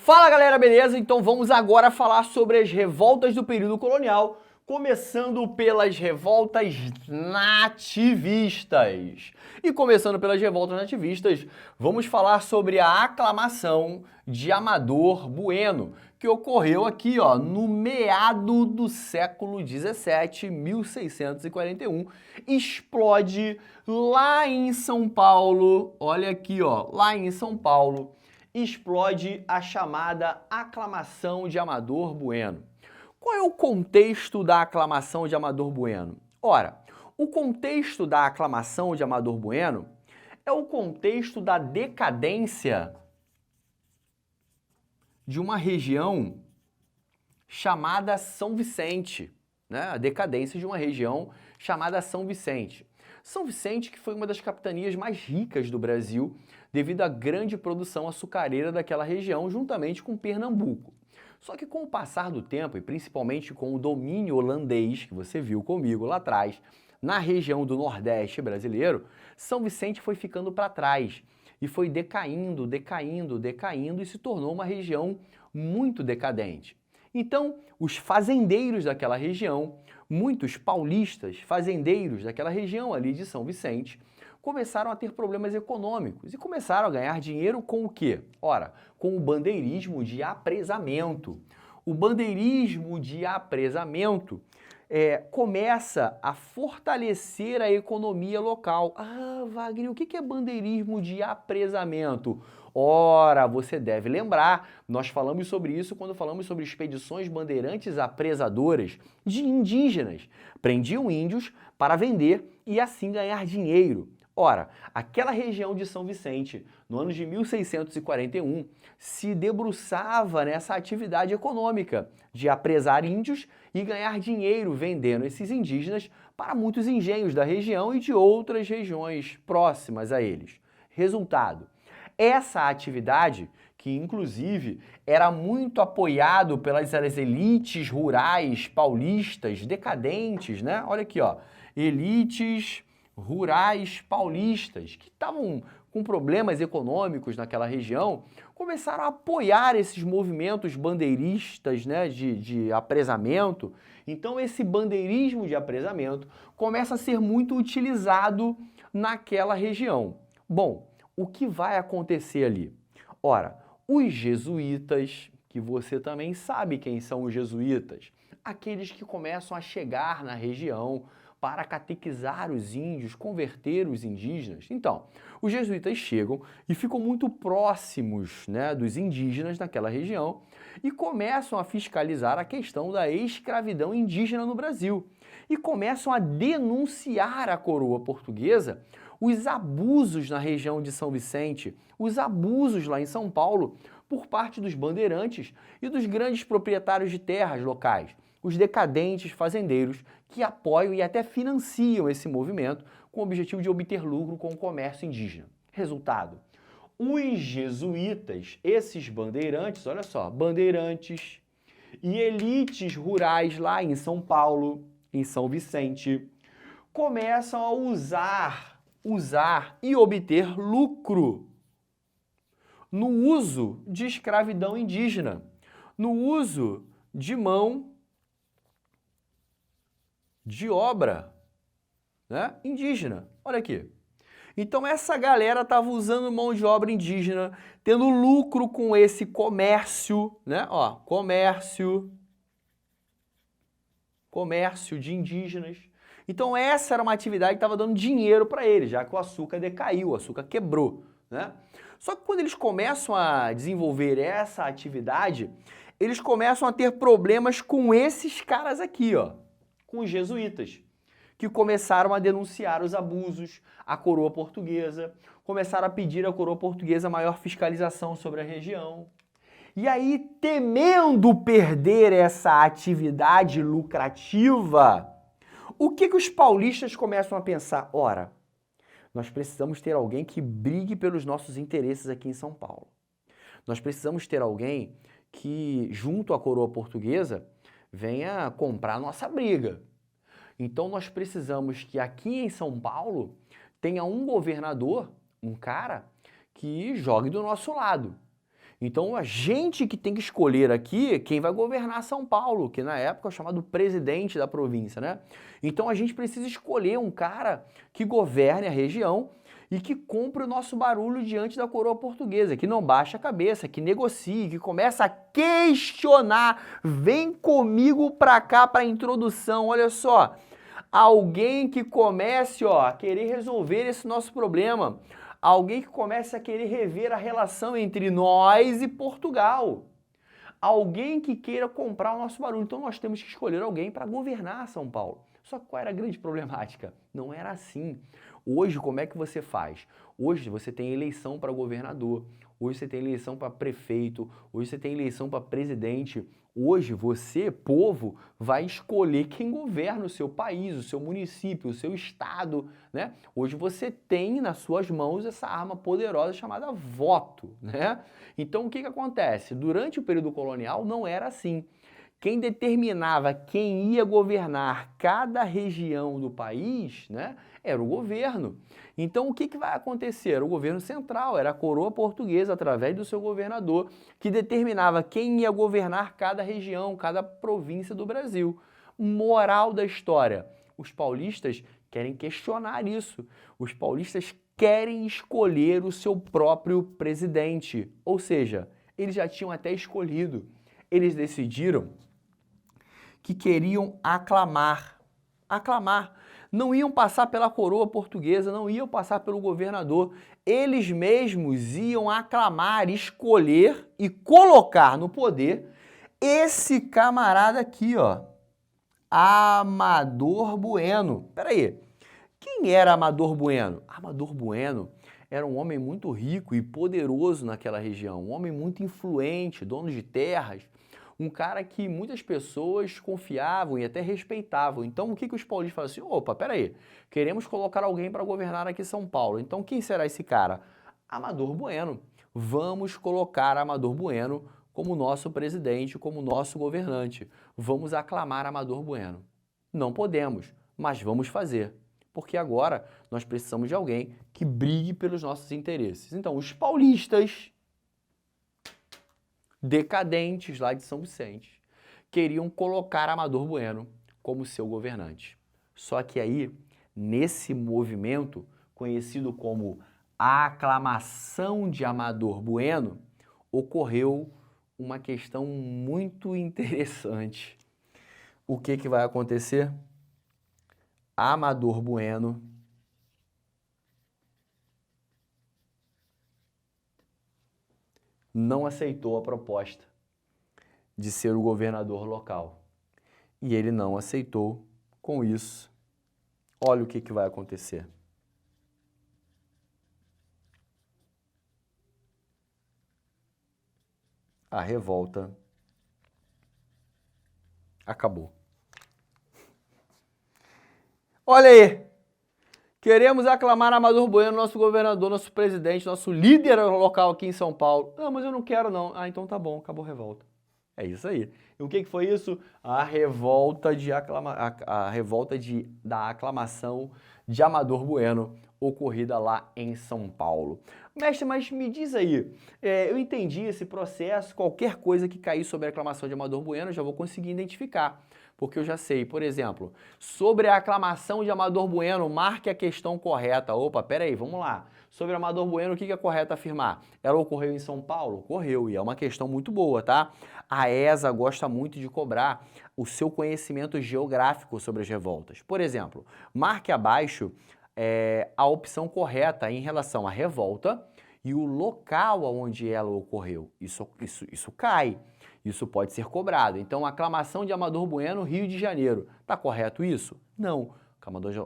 Fala galera, beleza? Então vamos agora falar sobre as revoltas do período colonial, começando pelas revoltas nativistas. E começando pelas revoltas nativistas, vamos falar sobre a aclamação de Amador Bueno, que ocorreu aqui, ó, no meado do século 17, 1641, explode lá em São Paulo, olha aqui, ó, lá em São Paulo, explode a chamada aclamação de Amador Bueno. Qual é o contexto da aclamação de Amador Bueno? Ora, o contexto da aclamação de Amador Bueno é o contexto da decadência de uma região chamada São Vicente, né? A decadência de uma região chamada São Vicente. São Vicente, que foi uma das capitanias mais ricas do Brasil, devido à grande produção açucareira daquela região, juntamente com Pernambuco. Só que com o passar do tempo, e principalmente com o domínio holandês, que você viu comigo lá atrás, na região do Nordeste brasileiro, São Vicente foi ficando para trás e foi decaindo e se tornou uma região muito decadente. Então, os fazendeiros daquela região, muitos paulistas, fazendeiros daquela região ali de São Vicente, começaram a ter problemas econômicos e começaram a ganhar dinheiro com o quê? Ora, com o bandeirismo de apresamento. O bandeirismo de apresamento começa a fortalecer a economia local. Ah, Wagner, o que é bandeirismo de apresamento? Ora, você deve lembrar, nós falamos sobre isso quando falamos sobre expedições bandeirantes apresadoras de indígenas. Prendiam índios para vender e assim ganhar dinheiro. Ora, aquela região de São Vicente, no ano de 1641, se debruçava nessa atividade econômica de apresar índios e ganhar dinheiro vendendo esses indígenas para muitos engenhos da região e de outras regiões próximas a eles. Resultado, essa atividade, que inclusive era muito apoiado pelas elites rurais paulistas decadentes, né? Olha aqui, ó, elites rurais paulistas que estavam com problemas econômicos naquela região, começaram a apoiar esses movimentos bandeiristas, né, de apresamento. Então esse bandeirismo de apresamento começa a ser muito utilizado naquela região. Bom, o que vai acontecer ali? Ora, os jesuítas, que você também sabe quem são os jesuítas, aqueles que começam a chegar na região para catequizar os índios, converter os indígenas. Então, os jesuítas chegam e ficam muito próximos, né, dos indígenas naquela região e começam a fiscalizar a questão da escravidão indígena no Brasil e começam a denunciar à coroa portuguesa os abusos na região de São Vicente, os abusos lá em São Paulo por parte dos bandeirantes e dos grandes proprietários de terras locais, os decadentes fazendeiros que apoiam e até financiam esse movimento com o objetivo de obter lucro com o comércio indígena. Resultado, os jesuítas, esses bandeirantes, olha só, bandeirantes e elites rurais lá em São Paulo, em São Vicente, começam a usar e obter lucro no uso de escravidão indígena, no uso de mão de obra, né, indígena. Olha aqui. Então essa galera estava usando mão de obra indígena, tendo lucro com esse comércio, né? Ó, comércio de indígenas. Então essa era uma atividade que estava dando dinheiro para eles, já que o açúcar decaiu, o açúcar quebrou, né? Só que quando eles começam a desenvolver essa atividade, eles começam a ter problemas com esses caras aqui, ó, com os jesuítas, que começaram a denunciar os abusos à coroa portuguesa, começaram a pedir à coroa portuguesa maior fiscalização sobre a região. E aí, temendo perder essa atividade lucrativa, o que os paulistas começam a pensar? Ora, nós precisamos ter alguém que brigue pelos nossos interesses aqui em São Paulo. Nós precisamos ter alguém que, junto à coroa portuguesa, venha comprar nossa briga. Então nós precisamos que aqui em São Paulo tenha um governador, um cara, que jogue do nosso lado. Então, a gente que tem que escolher aqui quem vai governar São Paulo, que na época é chamado presidente da província, né? Então, a gente precisa escolher um cara que governe a região e que compre o nosso barulho diante da coroa portuguesa, que não baixe a cabeça, que negocie, que comece a questionar. Vem comigo pra cá pra introdução, olha só. Alguém que comece, ó, a querer resolver esse nosso problema. Alguém que comece a querer rever a relação entre nós e Portugal. Alguém que queira comprar o nosso barulho. Então nós temos que escolher alguém para governar São Paulo. Só que qual era a grande problemática? Não era assim. Hoje, como é que você faz? Hoje você tem eleição para governador, hoje você tem eleição para prefeito, hoje você tem eleição para presidente. Hoje você, povo, vai escolher quem governa o seu país, o seu município, o seu estado, né? Hoje você tem nas suas mãos essa arma poderosa chamada voto, né? Então o que acontece? Durante o período colonial não era assim. Quem determinava quem ia governar cada região do país, né, era o governo. Então, o que vai acontecer? O governo central, era a coroa portuguesa, através do seu governador, que determinava quem ia governar cada região, cada província do Brasil. Moral da história: os paulistas querem questionar isso. Os paulistas querem escolher o seu próprio presidente. Ou seja, eles já tinham até escolhido. Eles decidiram que queriam aclamar. Aclamar. Não iam passar pela coroa portuguesa, não iam passar pelo governador. Eles mesmos iam aclamar, escolher e colocar no poder esse camarada aqui, ó. Amador Bueno. Peraí, quem era Amador Bueno? Amador Bueno era um homem muito rico e poderoso naquela região, um homem muito influente, dono de terras, um cara que muitas pessoas confiavam e até respeitavam. Então, o que os paulistas falaram assim? Opa, peraí, queremos colocar alguém para governar aqui São Paulo. Então, quem será esse cara? Amador Bueno. Vamos colocar Amador Bueno como nosso presidente, como nosso governante. Vamos aclamar Amador Bueno. Não podemos, mas vamos fazer. Porque agora nós precisamos de alguém que brigue pelos nossos interesses. Então, os paulistas decadentes lá de São Vicente queriam colocar Amador Bueno como seu governante. Só que aí, nesse movimento, conhecido como a aclamação de Amador Bueno, ocorreu uma questão muito interessante. O que vai acontecer? Amador Bueno não aceitou a proposta de ser o governador local. E ele não aceitou. Com isso, olha o que vai acontecer. A revolta acabou. Olha aí! Queremos aclamar Amador Bueno, nosso governador, nosso presidente, nosso líder local aqui em São Paulo. Não, mas eu não quero não. Ah, então tá bom, acabou a revolta. É isso aí. E o que foi isso? A revolta da aclamação de Amador Bueno, ocorrida lá em São Paulo. Mestre, mas me diz aí, eu entendi esse processo, qualquer coisa que cair sobre a aclamação de Amador Bueno, eu já vou conseguir identificar. Porque eu já sei, por exemplo, sobre a aclamação de Amador Bueno, marque a questão correta. Opa, peraí, vamos lá. Sobre Amador Bueno, o que é correto afirmar? Ela ocorreu em São Paulo? Ocorreu, e é uma questão muito boa, tá? A ESA gosta muito de cobrar o seu conhecimento geográfico sobre as revoltas. Por exemplo, marque abaixo a opção correta em relação à revolta e o local onde ela ocorreu. Isso cai. Isso pode ser cobrado. Então, aclamação de Amador Bueno, Rio de Janeiro. Está correto isso? Não.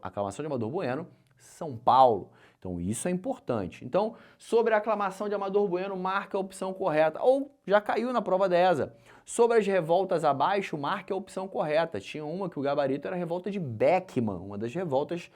Aclamação de Amador Bueno, São Paulo. Então, isso é importante. Então, sobre a aclamação de Amador Bueno, marca a opção correta. Ou já caiu na prova da ESA. Sobre as revoltas abaixo, marque a opção correta. Tinha uma que o gabarito era a revolta de Beckman, uma das revoltas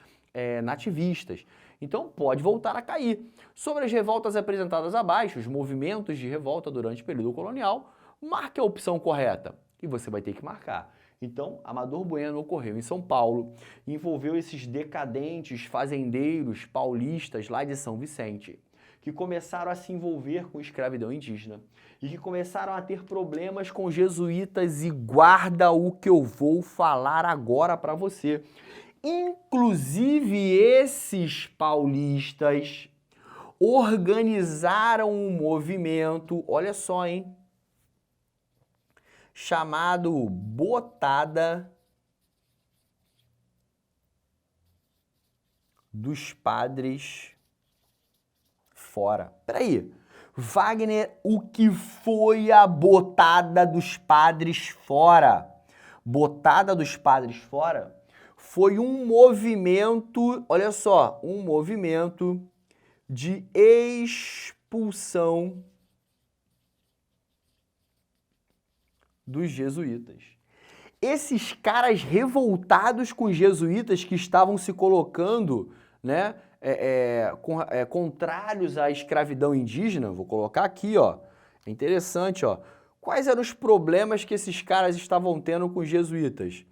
nativistas. Então, pode voltar a cair. Sobre as revoltas apresentadas abaixo, os movimentos de revolta durante o período colonial, marque a opção correta e você vai ter que marcar. Então, Amador Bueno ocorreu em São Paulo, envolveu esses decadentes fazendeiros paulistas lá de São Vicente, que começaram a se envolver com escravidão indígena e que começaram a ter problemas com jesuítas, e guarda o que eu vou falar agora para você. Inclusive, esses paulistas organizaram um movimento, olha só, hein? Chamado Botada dos Padres Fora. Peraí, Wagner, o que foi a Botada dos Padres Fora? Botada dos Padres Fora foi um movimento, olha só, um movimento de expulsão dos jesuítas. Esses caras revoltados com os jesuítas que estavam se colocando, né, contrários à escravidão indígena, vou colocar aqui, ó, é interessante, ó. Quais eram os problemas que esses caras estavam tendo com os jesuítas?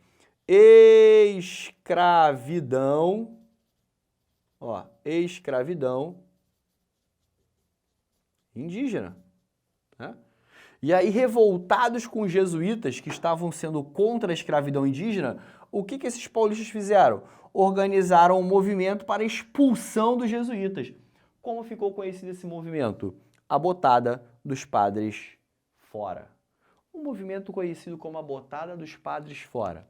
Escravidão, ó, escravidão indígena, né? E aí, revoltados com os jesuítas que estavam sendo contra a escravidão indígena, o que esses paulistas fizeram? Organizaram um movimento para a expulsão dos jesuítas. Como ficou conhecido esse movimento? A Botada dos Padres Fora. Um movimento conhecido como a Botada dos Padres Fora.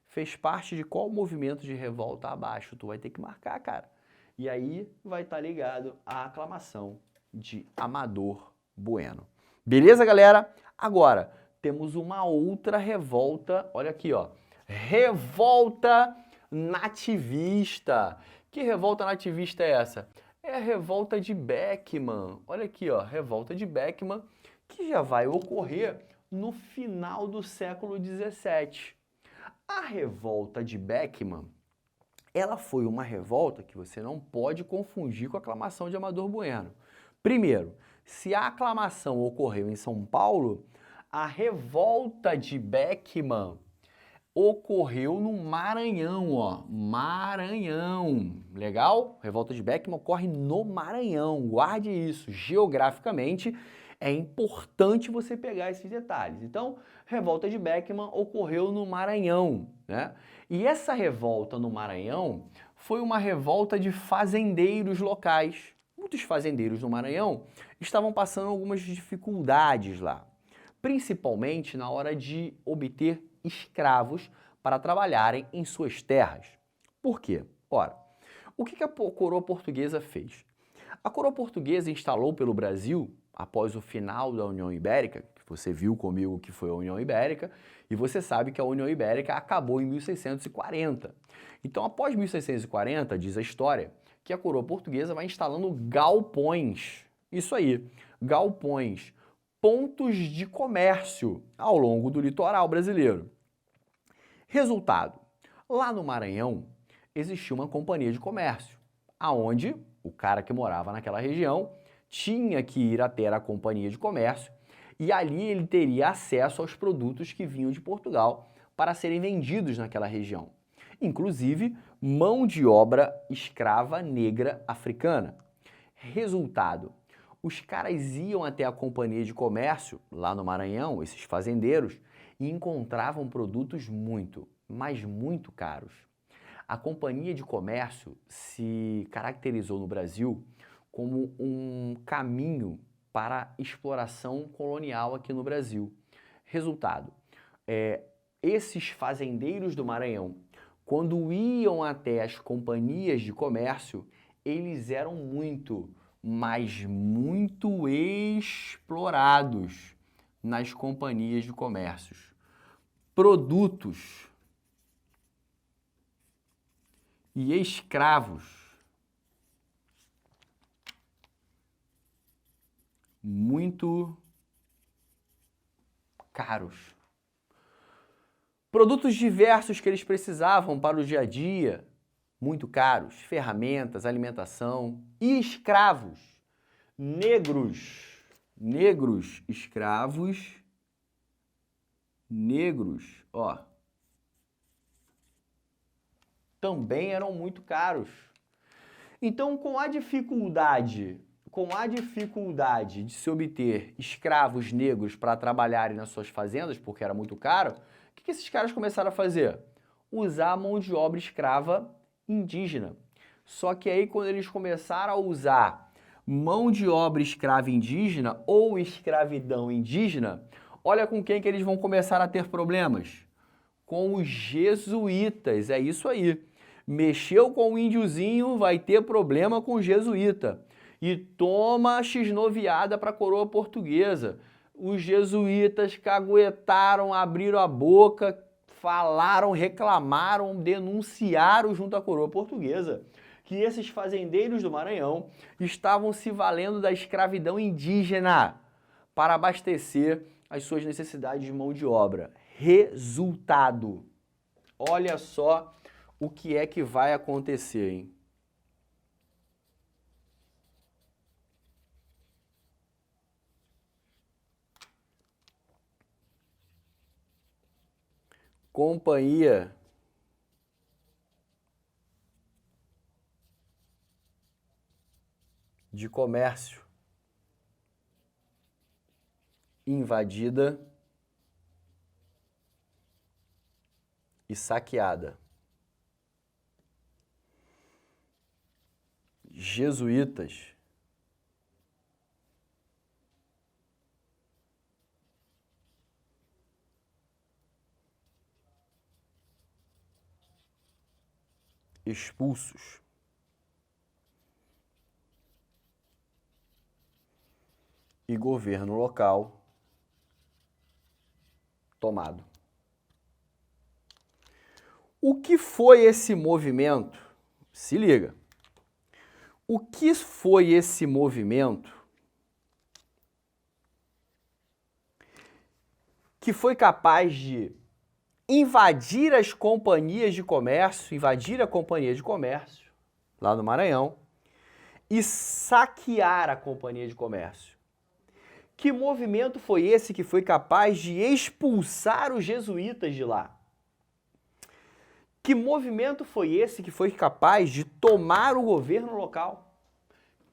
Fez parte de qual movimento de revolta abaixo? Tu vai ter que marcar, cara. E aí vai estar ligado à aclamação de Amador Bueno. Beleza, galera? Agora, temos uma outra revolta, olha aqui, ó. Revolta nativista. Que revolta nativista é essa? É a revolta de Beckman. Olha aqui, ó, revolta de Beckman, que já vai ocorrer no final do século XVII. A revolta de Beckman, ela foi uma revolta que você não pode confundir com a aclamação de Amador Bueno. Primeiro, se a aclamação ocorreu em São Paulo, a revolta de Beckman ocorreu no Maranhão, ó. Maranhão. Legal? Revolta de Beckman ocorre no Maranhão. Guarde isso. Geograficamente, é importante você pegar esses detalhes. Então, revolta de Beckman ocorreu no Maranhão, né? E essa revolta no Maranhão foi uma revolta de fazendeiros locais. Muitos fazendeiros no Maranhão estavam passando algumas dificuldades lá, principalmente na hora de obter escravos para trabalharem em suas terras. Por quê? Ora, o que a coroa portuguesa fez? A coroa portuguesa instalou pelo Brasil, após o final da União Ibérica, que você viu comigo que foi a União Ibérica, e você sabe que a União Ibérica acabou em 1640. Então, após 1640, diz a história, que a coroa portuguesa vai instalando galpões. Isso aí, galpões, pontos de comércio ao longo do litoral brasileiro. Resultado, lá no Maranhão existia uma companhia de comércio, aonde o cara que morava naquela região tinha que ir até a companhia de comércio e ali ele teria acesso aos produtos que vinham de Portugal para serem vendidos naquela região. Inclusive, mão de obra escrava negra africana. Resultado, os caras iam até a companhia de comércio, lá no Maranhão, esses fazendeiros, e encontravam produtos muito, mas muito caros. A companhia de comércio se caracterizou no Brasil como um caminho para a exploração colonial aqui no Brasil. Resultado, esses fazendeiros do Maranhão, quando iam até as companhias de comércio, eles eram muito, mas muito explorados nas companhias de comércios. Produtos e escravos muito caros. Produtos diversos que eles precisavam para o dia a dia, muito caros. Ferramentas, alimentação e escravos. Negros, escravos, negros, ó. Também eram muito caros. Então, com a dificuldade com a dificuldade de se obter escravos negros para trabalharem nas suas fazendas, porque era muito caro, o que esses caras começaram a fazer? Usar a mão de obra escrava indígena. Só que aí, quando eles começaram a usar mão de obra escrava indígena ou escravidão indígena, olha com quem que eles vão começar a ter problemas. Com os jesuítas, é isso aí. Mexeu com o índiozinho, vai ter problema com o jesuíta. E toma x-noviada para a coroa portuguesa. Os jesuítas caguetaram, abriram a boca, falaram, reclamaram, denunciaram junto à coroa portuguesa que esses fazendeiros do Maranhão estavam se valendo da escravidão indígena para abastecer as suas necessidades de mão de obra. Resultado. Olha só o que é que vai acontecer, hein? Companhia de Comércio invadida e saqueada. Jesuítas expulsos. E governo local tomado. O que foi esse movimento? Se liga. O que foi esse movimento que foi capaz de invadir as companhias de comércio, invadir a companhia de comércio, lá no Maranhão, e saquear a companhia de comércio? Que movimento foi esse que foi capaz de expulsar os jesuítas de lá? Que movimento foi esse que foi capaz de tomar o governo local?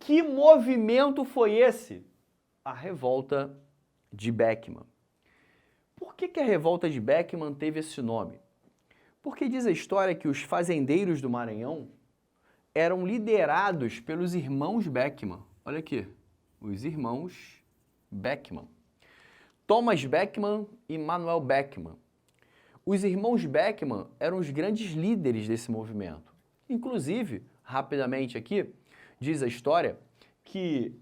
Que movimento foi esse? A revolta de Beckman. Por que a revolta de Beckman teve esse nome? Porque diz a história que os fazendeiros do Maranhão eram liderados pelos irmãos Beckman. Olha aqui, os irmãos Beckman. Thomas Beckman e Manuel Beckman. Os irmãos Beckman eram os grandes líderes desse movimento. Inclusive, rapidamente aqui, diz a história que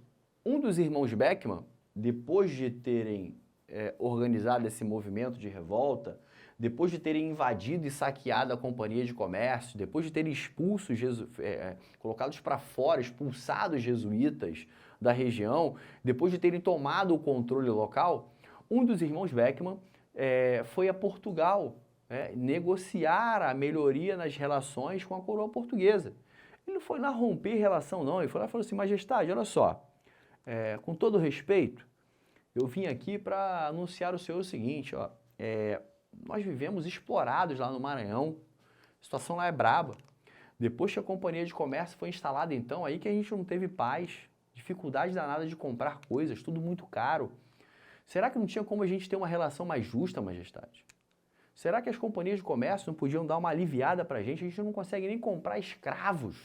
um dos irmãos Beckman, depois de terem organizado esse movimento de revolta, depois de terem invadido e saqueado a companhia de comércio, depois de terem expulso, colocados para fora, expulsado os jesuítas da região, depois de terem tomado o controle local, um dos irmãos Beckman foi a Portugal negociar a melhoria nas relações com a coroa portuguesa. Ele não foi lá romper relação, não. Ele foi lá e falou assim: Majestade, olha só, com todo respeito, eu vim aqui para anunciar ao senhor o seguinte, ó, nós vivemos explorados lá no Maranhão, a situação lá é braba. Depois que a companhia de comércio foi instalada, então, aí que a gente não teve paz, dificuldade danada de comprar coisas, tudo muito caro. Será que não tinha como a gente ter uma relação mais justa, Majestade? Será que as companhias de comércio não podiam dar uma aliviada para a gente? A gente não consegue nem comprar escravos.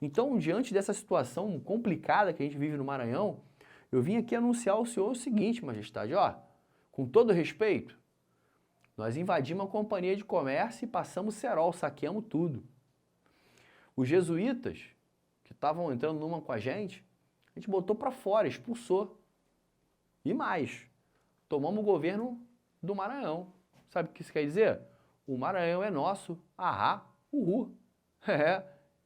Então, diante dessa situação complicada que a gente vive no Maranhão, eu vim aqui anunciar ao senhor o seguinte, Majestade, ó, com todo respeito, nós invadimos a companhia de comércio e passamos cerol, saqueamos tudo. Os jesuítas, que estavam entrando numa com a gente botou para fora, expulsou. E mais, tomamos o governo do Maranhão. Sabe o que isso quer dizer? O Maranhão é nosso, ahá, uhul.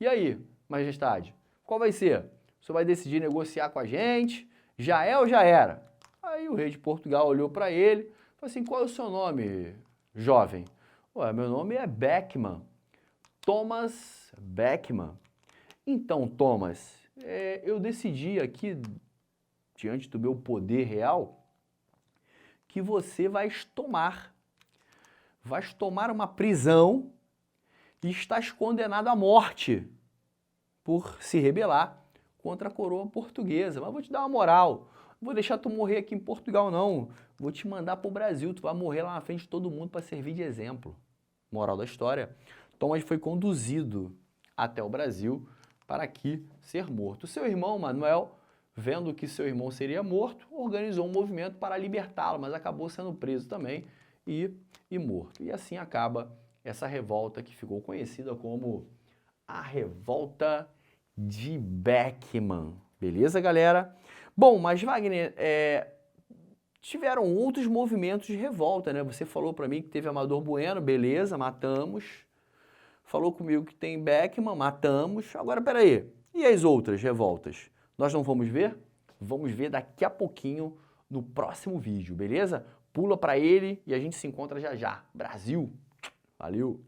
E aí, Majestade, qual vai ser? O senhor vai decidir negociar com a gente? Já é ou já era? Aí o rei de Portugal olhou para ele, falou assim: qual é o seu nome, jovem? Ué, meu nome é Beckman, Thomas Beckman. Então, Thomas, eu decidi aqui, diante do meu poder real, que você vai tomar uma prisão e estás condenado à morte por se rebelar contra a coroa portuguesa. Mas vou te dar uma moral. Não vou deixar tu morrer aqui em Portugal, não. Vou te mandar pro Brasil. Tu vai morrer lá na frente de todo mundo para servir de exemplo. Moral da história. Thomas foi conduzido até o Brasil para aqui ser morto. Seu irmão, Manuel, vendo que seu irmão seria morto, organizou um movimento para libertá-lo, mas acabou sendo preso também e morto. E assim acaba essa revolta que ficou conhecida como a Revolta de Beckman. Beleza, galera? Bom, mas Wagner, tiveram outros movimentos de revolta, né? Você falou para mim que teve Amador Bueno, beleza, matamos. Falou comigo que tem Beckman, matamos. Agora, peraí, e as outras revoltas? Nós não vamos ver? Vamos ver daqui a pouquinho no próximo vídeo, beleza? Pula para ele e a gente se encontra já já. Brasil! Valeu!